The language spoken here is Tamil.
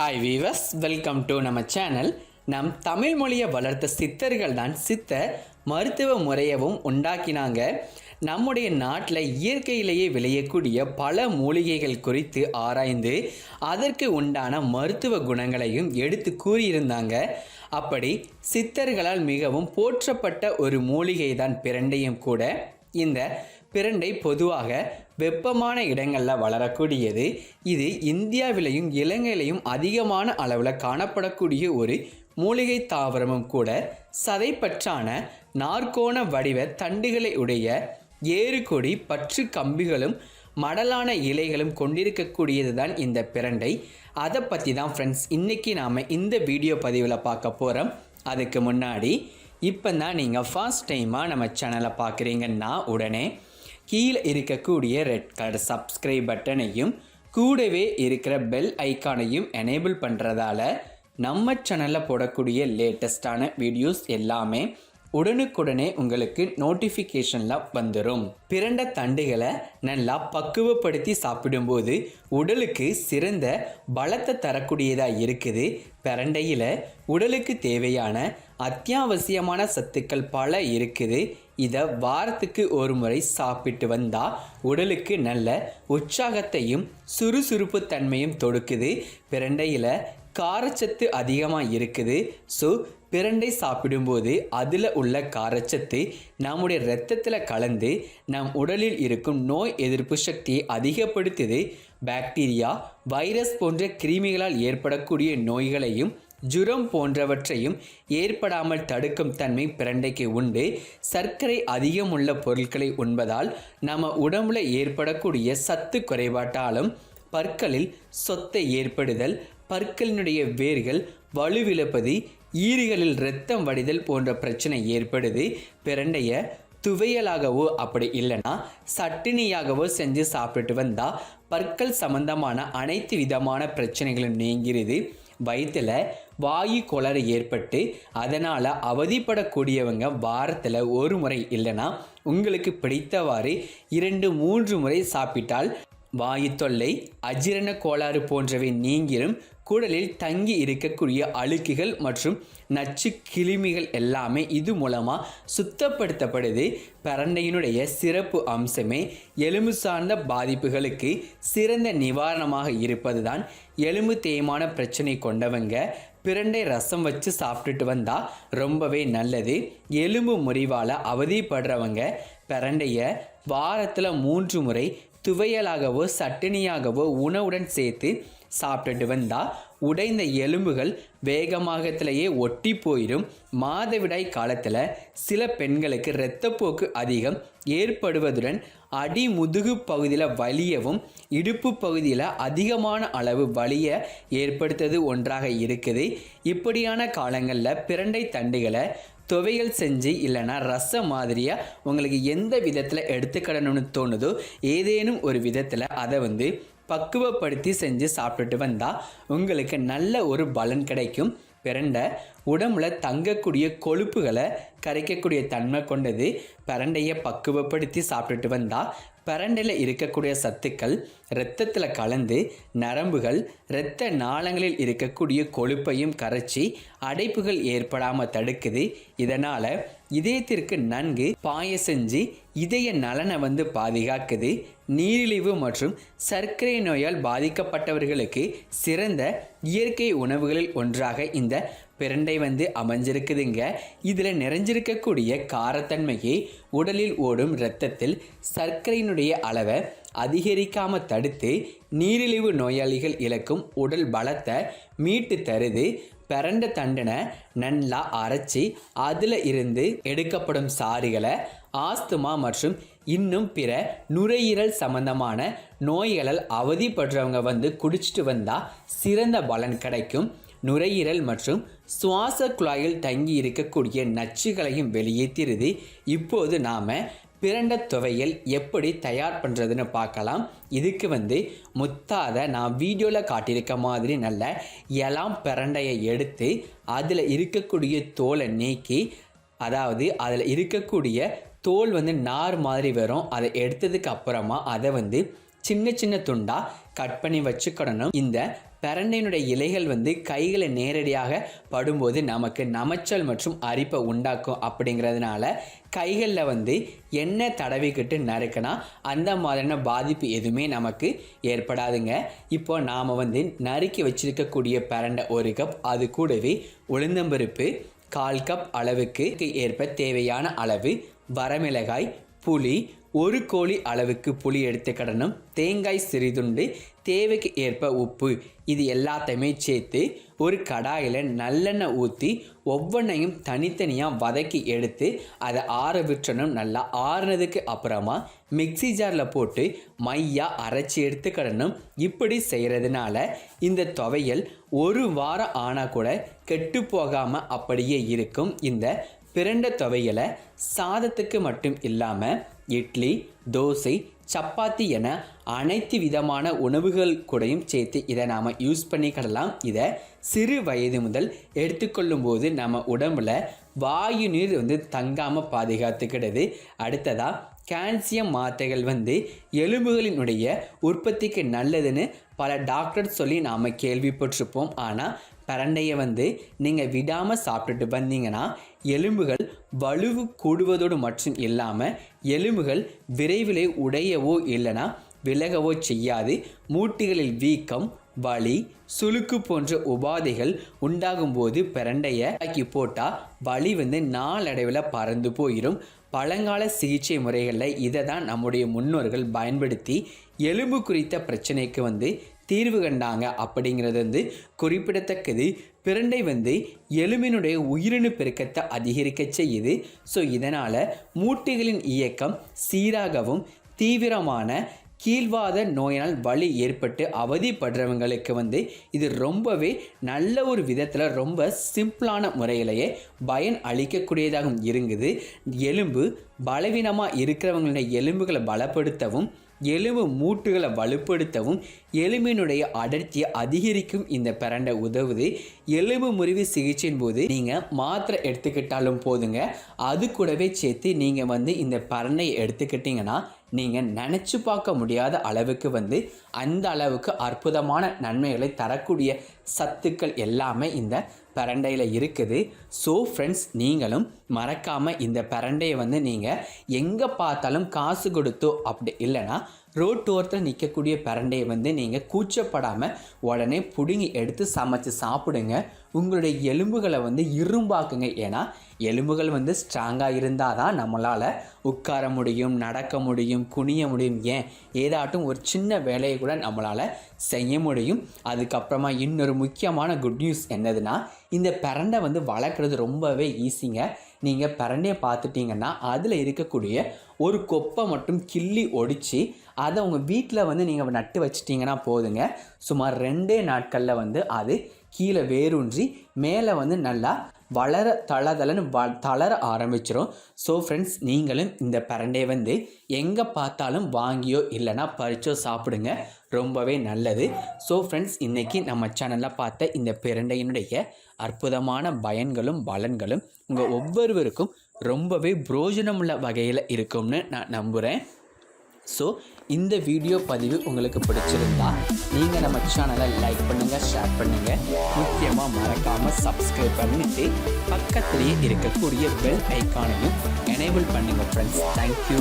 ஹாய் வீவர்ஸ், வெல்கம் டு நம்ம சேனல். நம் தமிழ் மொழியை வளர்த்த சித்தர்கள் தான் சித்த மருத்துவ முறையவும் உண்டாக்கினாங்க. நம்முடைய நாட்டில் இயற்கையிலேயே விளையக்கூடிய பல மூலிகைகள் குறித்து ஆராய்ந்து அதற்கு உண்டான மருத்துவ குணங்களையும் எடுத்து கூறியிருந்தாங்க. அப்படி சித்தர்களால் மிகவும் போற்றப்பட்ட ஒரு மூலிகை தான் பிரண்டையும் கூட. இந்த பிரண்டை பொதுவாக வெப்பமான இடங்களில் வளரக்கூடியது. இது இந்தியாவிலையும் இலங்கையிலையும் அதிகமான அளவில் காணப்படக்கூடிய ஒரு மூலிகை தாவரமும் கூட. சதைப்பற்றான நாற்கோண வடிவ தண்டுகளை உடைய ஏறுகொடி பற்று கம்பிகளும் மடலான இலைகளும் கொண்டிருக்கக்கூடியது தான் இந்த பிரண்டை. அதை பற்றி தான் ஃப்ரெண்ட்ஸ் இன்றைக்கி நாம் இந்த வீடியோ பதிவில் பார்க்க போகிறோம். அதுக்கு முன்னாடி இப்போ தான் நீங்கள் ஃபர்ஸ்ட் டைமாக நம்ம சேனலை பார்க்குறீங்கன்னா உடனே கீழே இருக்கக்கூடிய ரெட் கலர் சப்ஸ்கிரைப் பட்டனையும் கூடவே இருக்கிற பெல் ஐக்கானையும் எனேபிள் பண்ணுறதால நம்ம சேனலில் போடக்கூடிய லேட்டஸ்டான வீடியோஸ் எல்லாமே உடனுக்குடனே உங்களுக்கு நோட்டிஃபிகேஷனில் வந்துடும். பிரண்டை தண்டுகளை நல்லா பக்குவப்படுத்தி சாப்பிடும்போது உடலுக்கு சிறந்த பலத்தை தரக்கூடியதாக இருக்குது. பிரண்டையில் உடலுக்கு தேவையான அத்தியாவசியமான சத்துக்கள் பல இருக்குது. இதை வாரத்துக்கு ஒரு முறை சாப்பிட்டு வந்தால் உடலுக்கு நல்ல உற்சாகத்தையும் சுறுசுறுப்பு தன்மையும் தொடுக்குது. பிரண்டையில் காரச்சத்து அதிகமாக இருக்குது. ஸோ பிரண்டை சாப்பிடும்போது அதில் உள்ள காரச்சத்து நம்முடைய இரத்தத்தில் கலந்து நம் உடலில் இருக்கும் நோய் எதிர்ப்பு சக்தியை அதிகப்படுத்துது. பாக்டீரியா, வைரஸ் போன்ற கிருமிகளால் ஏற்படக்கூடிய நோய்களையும் ஜுரம் போன்றவற்றையும் ஏற்படாமல் தடுக்கும் தன்மை பிரண்டைக்கு உண்டு. சர்க்கரை அதிகம் உள்ள பொருட்களை உண்பதால் நம்ம உடம்புல ஏற்படக்கூடிய சத்து குறைபாட்டாலும் பற்களில் சொத்தை ஏற்படுதல், பற்களினுடைய வேர்கள் வலுவிழப்பது, ஈறுகளில் இரத்தம் வடிதல் போன்ற பிரச்சனை ஏற்படுது. பிரண்டைய துவையலாகவோ அப்படி இல்லைன்னா சட்டினியாகவோ செஞ்சு சாப்பிட்டு வந்தால் பற்கள் சம்பந்தமான அனைத்து விதமான பிரச்சனைகளும் நீங்கிறது. வயிற்றில் வாயு கோளாறு ஏற்பட்டு அதனால் அவதிப்படக்கூடியவங்க வாரத்தில் ஒரு முறை இல்லைன்னா உங்களுக்கு பிடித்தவாறு 2-3 முறை சாப்பிட்டால் வாயு தொல்லை, அஜீரண கோளாறு போன்றவை நீங்கிரும். குடலில் தங்கி இருக்கக்கூடிய அழுக்குகள் மற்றும் நச்சு கிருமிகள் எல்லாமே இது மூலமாக சுத்தப்படுத்தப்படுது. பிரண்டையினுடைய சிறப்பு அம்சமே எலும்பு சார்ந்த பாதிப்புகளுக்கு சிறந்த நிவாரணமாக இருப்பது தான். எலும்பு தேய்மான பிரச்சனை கொண்டவங்க பிரண்டை ரசம் வச்சு சாப்பிட்டுட்டு வந்தால் ரொம்பவே நல்லது. எலும்பு முறிவால் அவதிப்படுறவங்க பிரண்டையை வாரத்தில் 3 முறை துவையலாகவோ சட்டினியாகவோ உணவுடன் சேர்த்து சாப்பிட்டுட்டு வந்தால் உடைந்த எலும்புகள் வேகமாகத்திலேயே ஒட்டி போயிடும். மாதவிடாய் காலத்தில் சில பெண்களுக்கு இரத்தப்போக்கு அதிகம் ஏற்படுவதுடன் அடி முதுகு பகுதியில் வலியவும் இடுப்பு பகுதியில் அதிகமான அளவு வலிய ஏற்படுத்துவது ஒன்றாக இருக்குது. இப்படியான காலங்களில் பிரண்டை தண்டுகளை துவையல் செஞ்சு இல்லைனா ரசம் மாதிரியாக உங்களுக்கு எந்த விதத்தில் எடுத்துக்கிடணும்னு தோணுதோ ஏதேனும் ஒரு விதத்தில் அதை பக்குவப்படுத்தி செஞ்சு சாப்பிட்டுட்டு வந்தால் உங்களுக்கு நல்ல ஒரு பலன் கிடைக்கும். பிரண்டை உடம்புல தங்கக்கூடிய கொழுப்புகளை கரைக்கக்கூடிய தன்மை கொண்டது. பிரண்டையை பக்குவப்படுத்தி சாப்பிட்டுட்டு வந்தால் பிரண்டையில் இருக்கக்கூடிய சத்துக்கள் இரத்தத்தில் கலந்து நரம்புகள் இரத்த நாளங்களில் இருக்கக்கூடிய கொழுப்பையும் கரைச்சி அடைப்புகள் ஏற்படாமல் தடுக்குது. இதனால் இதயத்திற்கு நன்கு பாய செஞ்சு இதய நலனை பாதுகாக்குது. நீரிழிவு மற்றும் சர்க்கரை நோயால் பாதிக்கப்பட்டவர்களுக்கு சிறந்த இயற்கை உணவுகளில் ஒன்றாக இந்த பிரண்டை அமைஞ்சிருக்குதுங்க. இதில் நிறைஞ்சிருக்கக்கூடிய காரத்தன்மையை உடலில் ஓடும் இரத்தத்தில் சர்க்கரையினுடைய அளவை அதிகரிக்காமல் தடுத்து நீரிழிவு நோயாளிகள் இழக்கும் உடல் பலத்தை மீட்டு தருது. பிரண்டை தண்டனை நல்லா அரைச்சி அதில் இருந்து எடுக்கப்படும் சாறுகளை ஆஸ்துமா மற்றும் இன்னும் பிற நுரையீரல் சம்பந்தமான நோய்களால் அவதிப்படுறவங்க குடிச்சிட்டு வந்தால் சிறந்த பலன் கிடைக்கும். நுரையீரல் மற்றும் சுவாச குழாயில் தங்கி இருக்கக்கூடிய நச்சுகளையும் வெளியேற்றிருது. இப்போது நாம் பிரண்டை துவையல் எப்படி தயார் பண்ணுறதுன்னு பார்க்கலாம். இதுக்கு முத்தாத நான் வீடியோவில் காட்டியிருக்க மாதிரி நல்ல இளம் பிரண்டையை எடுத்து அதில் இருக்கக்கூடிய தோலை நீக்கி, அதாவது அதில் இருக்கக்கூடிய தோல் நார் மாதிரி வரும், அதை எடுத்ததுக்கு அப்புறமா அதை சின்ன சின்ன துண்டாக கட் பண்ணி வச்சுக்கிடணும். இந்த பிரண்டையினுடைய இலைகள் வந்து கைகளை நேரடியாக படும்போது நமக்கு நமைச்சல் மற்றும் அரிப்பை உண்டாக்கும். அப்படிங்கிறதுனால கைகளில் வந்து எண்ணெய் தடவிக்கிட்டு நறுக்கினா அந்த மாதிரியான பாதிப்பு எதுவுமே நமக்கு ஏற்படாதுங்க. இப்போ நாம் வந்து நறுக்கி வச்சிருக்கக்கூடிய பிரண்டை 1 கப், அது கூடவே உளுந்தம்பருப்பு 1/4 கப் அளவுக்கு ஏற்ப தேவையான அளவு வரமிளகாய், புளி, 1 கோழி அளவுக்கு புளி எடுத்துக்கிடணும், தேங்காய் சிறிதுண்டு, தேவைக்கு ஏற்ப உப்பு, இது எல்லாத்தையுமே சேர்த்து ஒரு கடாயில் நல்லெண்ணெய் ஊற்றி ஒவ்வொன்றையும் தனித்தனியாக வதக்கி எடுத்து அதை ஆற விட்டுறணும். நல்லா ஆறுனதுக்கு அப்புறமா மிக்சி ஜாரில் போட்டு மையாக அரைச்சி எடுத்துக்கிடணும். இப்படி செய்கிறதுனால இந்த துவையல் 1 வாரம் ஆனால் கூட கெட்டு போகாமல் அப்படியே இருக்கும். இந்த பிரண்டை துவையலை சாதத்துக்கு மட்டும் இல்லாமல் இட்லி, தோசை, சப்பாத்தி என அனைத்து விதமான உணவுகள் கூடயும் சேர்த்து இதை நாம் யூஸ் பண்ணிக்கிடலாம். இதை சிறு வயது முதல் எடுத்துக்கொள்ளும் போது நம்ம உடம்புல வாயு நீர் வந்து தங்காமல் பாதுகாத்துக்கிடுது. அடுத்ததாக கால்சியம் மாத்திரைகள் வந்து எலும்புகளினுடைய உற்பத்திக்கு நல்லதுன்னு பல டாக்டர் சொல்லி நாம் கேள்விப்பட்டிருப்போம். ஆனால் பிரண்டையை வந்து நீங்கள் விடாமல் சாப்பிட்டுட்டு வந்தீங்கன்னா எலும்புகள் வலுவு கூடுவதோடு மட்டும் இல்லாமல் எலும்புகள் விரைவிலே உடையவோ இல்லைனா விலகவோ செய்யாது. மூட்டுகளில் வீக்கம், வலி, சுளுக்கு போன்ற உபாதைகள் உண்டாகும்போது பிரண்டையை ஆக்கி போட்டால் வலி வந்து நாளடைவில் பறந்து போயிடும். பழங்கால சிகிச்சை முறைகளில் இதை தான் நம்முடைய முன்னோர்கள் பயன்படுத்தி எலும்பு குறித்த பிரச்சனைக்கு வந்து தீர்வு கண்டாங்க. அப்படிங்கிறது வந்து குறிப்பிடத்தக்கது. பிரண்டை வந்து எலும்பினுடைய உயிரணு பெருக்கத்தை அதிகரிக்க செய்யுது. ஸோ இதனால் மூட்டுகளின் இயக்கம் சீராகவும் தீவிரமான கீழ்வாத நோயினால் வலி ஏற்பட்டு அவதிப்படுறவங்களுக்கு வந்து இது ரொம்பவே நல்ல ஒரு விதத்தில் ரொம்ப சிம்பிளான முறையிலேயே பயன் அளிக்கக்கூடியதாகவும் இருக்குது. எலும்பு பலவீனமாக இருக்கிறவங்களுடைய எலும்புகளை பலப்படுத்தவும் எலும்பு மூட்டுகளை வலுப்படுத்தவும் எலும்பினுடைய அடர்த்தியை அதிகரிக்கும் இந்த பிரண்டை உதவுது. எலும்பு முறிவு சிகிச்சையின் போது நீங்கள் மாத்திரை எடுத்துக்கிட்டாலும் போதுங்க, அது கூடவே சேர்த்து நீங்கள் வந்து இந்த பிரண்டையை எடுத்துக்கிட்டிங்கன்னா நீங்கள் நினச்சி பார்க்க முடியாத அளவுக்கு வந்து அந்த அளவுக்கு அற்புதமான நன்மைகளை தரக்கூடிய சத்துக்கள் எல்லாமே இந்த பிரண்டையில் இருக்குது. ஸோ ஃப்ரெண்ட்ஸ், நீங்களும் மறக்காமல் இந்த பிரண்டையை வந்து நீங்கள் எங்கே பார்த்தாலும் காசு கொடுத்தோ அப்படி இல்லைன்னா ரோட்டோரத்தில் நிற்கக்கூடிய பிரண்டையை வந்து நீங்கள் கூச்சப்படாமல் உடனே பிடுங்கி எடுத்து சமைச்சு சாப்பிடுங்க. உங்களுடைய எலும்புகளை வந்து இரும்பாக்குங்க. ஏன்னா எலும்புகள் வந்து ஸ்ட்ராங்காக இருந்தால் தான் நம்மளால் உட்கார முடியும், நடக்க முடியும், குனிய முடியும், ஏன் ஏதாட்டும் ஒரு சின்ன வேலையை கூட நம்மளால் செய்ய முடியும். அதுக்கப்புறமா இன்னொரு முக்கியமான குட் நியூஸ் என்னதுன்னா, இந்த பிரண்டை வந்து வளர்க்குறது ரொம்பவே ஈஸிங்க. நீங்கள் பிரண்டையை பார்த்துட்டிங்கன்னா அதில் இருக்கக்கூடிய ஒரு கொப்பை மட்டும் கிள்ளி ஒடிச்சு அதை உங்கள் வீட்டில் வந்து நீங்கள் நட்டு வச்சிட்டிங்கன்னா போதுங்க. சுமார் 2 நாட்களில் வந்து அது கீழே வேரூன்றி மேலே வந்து நல்லா வளர தளதளன்னு தளர ஆரம்பிச்சிடும். ஸோ ஃப்ரெண்ட்ஸ், நீங்களும் இந்த பிரண்டையை வந்து எங்கே பார்த்தாலும் வாங்கியோ இல்லைனா பறிச்சோ சாப்பிடுங்க, ரொம்பவே நல்லது. ஸோ ஃப்ரெண்ட்ஸ், இன்றைக்கி நம்ம சேனலில் பார்த்த இந்த பிரண்டையினுடைய அற்புதமான பயன்களும் பலன்களும் உங்கள் ஒவ்வொருவருக்கும் ரொம்பவே பிரயோஜனமுள்ள வகையில் இருக்கும்னு நான் நம்புகிறேன். ஸோ இந்த வீடியோ பதிவு உங்களுக்கு பிடிச்சிருந்தா நீங்கள் நம்ம சேனலை லைக் பண்ணுங்கள், ஷேர் பண்ணுங்கள், முக்கியமாக மறக்காமல் சப்ஸ்கிரைப் பண்ணிவிட்டு பக்கத்துலேயே இருக்கக்கூடிய பெல் ஐக்கானையும் எனேபிள் பண்ணுங்கள் ஃப்ரெண்ட்ஸ். தேங்க்யூ.